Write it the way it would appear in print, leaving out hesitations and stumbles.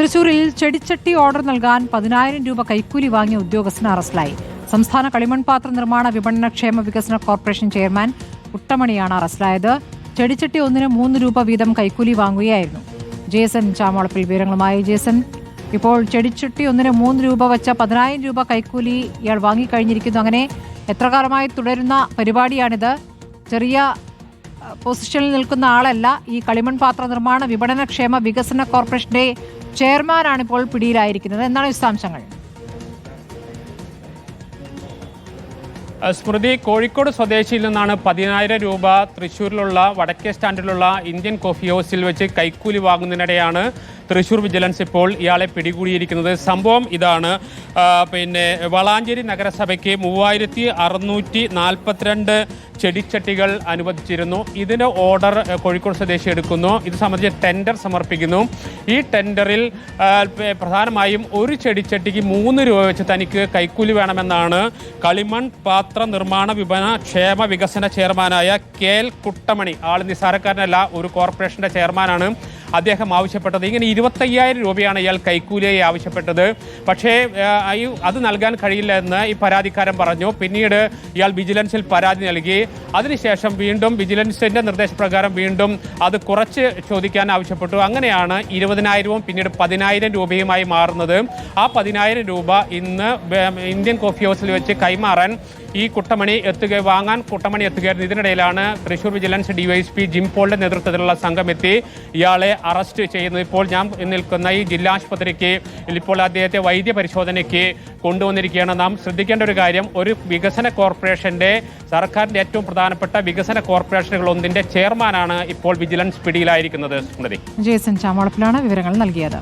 തൃശൂരിൽ ചെടിച്ചട്ടി ഓർഡർ നൽകാൻ 10,000 രൂപ കൈക്കൂലി വാങ്ങിയ ഉദ്യോഗസ്ഥന് അറസ്റ്റിലായി. സംസ്ഥാന കളിമൺപാത്ര നിർമ്മാണ വിപണന ക്ഷേമ വികസന കോർപ്പറേഷൻ ചെയർമാൻ കുട്ടമണിയാണ് അറസ്റ്റിലായത്. ചെടിച്ചട്ടി ഒന്നിന് 3 രൂപ വീതം കൈക്കൂലി വാങ്ങുകയായിരുന്നു. ജേസൺ ചാമോളപ്പിൽ വിവരങ്ങളുമായി. ജേസൺ, ഇപ്പോൾ ചെടിച്ചട്ടി ഒന്നിന് 3 രൂപ വെച്ച 10,000 രൂപ കൈക്കൂലി ഇയാൾ വാങ്ങിക്കഴിഞ്ഞിരിക്കുന്നു. അങ്ങനെ എത്ര കാലമായി തുടരുന്ന പരിപാടിയാണിത്? ചെറിയ പൊസിഷനിൽ നിൽക്കുന്ന ആളല്ല. ഈ കളിമൺപാത്ര നിർമ്മാണ വിപണന ക്ഷേമ വികസന കോർപ്പറേഷന്റെ ചെയർമാനാണ് ഇപ്പോൾ പിടിയിലായിരിക്കുന്നത്. എന്താണ് വിശദാംശങ്ങൾ? സ്മൃതി, കോഴിക്കോട് സ്വദേശിയിൽ നിന്നാണ് 10,000 രൂപ തൃശ്ശൂരിലുള്ള വടക്കേ സ്റ്റാൻഡിലുള്ള ഇന്ത്യൻ കോഫി ഹൗസിൽ വെച്ച് കൈക്കൂലി വാങ്ങുന്നതിനിടെയാണ് തൃശ്ശൂർ വിജിലൻസ് ഇപ്പോൾ ഇയാളെ പിടികൂടിയിരിക്കുന്നത്. സംഭവം ഇതാണ്. വളാഞ്ചേരി നഗരസഭയ്ക്ക് 3642 ചെടിച്ചട്ടികൾ അനുവദിച്ചിരുന്നു. ഇതിന് ഓർഡർ കോഴിക്കോട് സ്വദേശി എടുക്കുന്നു. ഇത് സംബന്ധിച്ച് ടെൻഡർ സമർപ്പിക്കുന്നു. ഈ ടെൻഡറിൽ പ്രധാനമായും ഒരു ചെടിച്ചട്ടിക്ക് 3 രൂപ വെച്ച് തനിക്ക് കൈക്കൂലി വേണമെന്നാണ് കളിമൺ പാത്ര നിർമ്മാണ വിപണന ക്ഷേമ വികസന ചെയർമാനായ KL കുട്ടമണി, ആൾ നിസ്സാരക്കാരനല്ല, ഒരു കോർപ്പറേഷന്റെ ചെയർമാനാണ്, അദ്ദേഹം ആവശ്യപ്പെട്ടത്. ഇങ്ങനെ 25,000 രൂപയാണ് ഇയാൾ കൈക്കൂലിയായി ആവശ്യപ്പെട്ടത്. പക്ഷേ അത് നൽകാൻ കഴിയില്ല എന്ന് ഈ പരാതിക്കാരൻ പറഞ്ഞു. പിന്നീട് ഇയാൾ വിജിലൻസിൽ പരാതി നൽകി. അതിനുശേഷം വീണ്ടും വിജിലൻസിന്റെ നിർദ്ദേശപ്രകാരം വീണ്ടും അത് കുറച്ച് ചോദിക്കാൻ ആവശ്യപ്പെട്ടു. അങ്ങനെയാണ് 20,000 പിന്നീട് 10,000 രൂപയുമായി മാറുന്നത്. ആ 10,000 രൂപ ഇന്ന് ഇന്ത്യൻ കോഫി ഹൗസിൽ വെച്ച് കൈമാറാൻ വാങ്ങാൻ കുട്ടമണി എത്തുകയായിരുന്നു. ഇതിനിടയിലാണ് തൃശ്ശൂർ വിജിലൻസ് DYSP ജിം പോളിന്റെ നേതൃത്വത്തിലുള്ള സംഘം എത്തി ഇയാളെ അറസ്റ്റ് ചെയ്യുന്നത്. ഇപ്പോൾ ഞാൻ നിൽക്കുന്ന ഈ ജില്ലാ ആശുപത്രിക്ക് ഇപ്പോൾ അദ്ദേഹത്തെ വൈദ്യ പരിശോധനയ്ക്ക് കൊണ്ടുവന്നിരിക്കുകയാണ്. നാം ശ്രദ്ധിക്കേണ്ട ഒരു കാര്യം, ഒരു വികസന കോർപ്പറേഷന്റെ, സർക്കാരിന്റെ ഏറ്റവും പ്രധാനപ്പെട്ട വികസന കോർപ്പറേഷനുകൾ ഒന്നിന്റെ ചെയർമാനാണ് ഇപ്പോൾ വിജിലൻസ് പിടിയിലായിരിക്കുന്നത്. സ്മൃതി, ജേസൺ ചാമോളപ്പിലാണ് വിവരങ്ങൾ നൽകിയത്.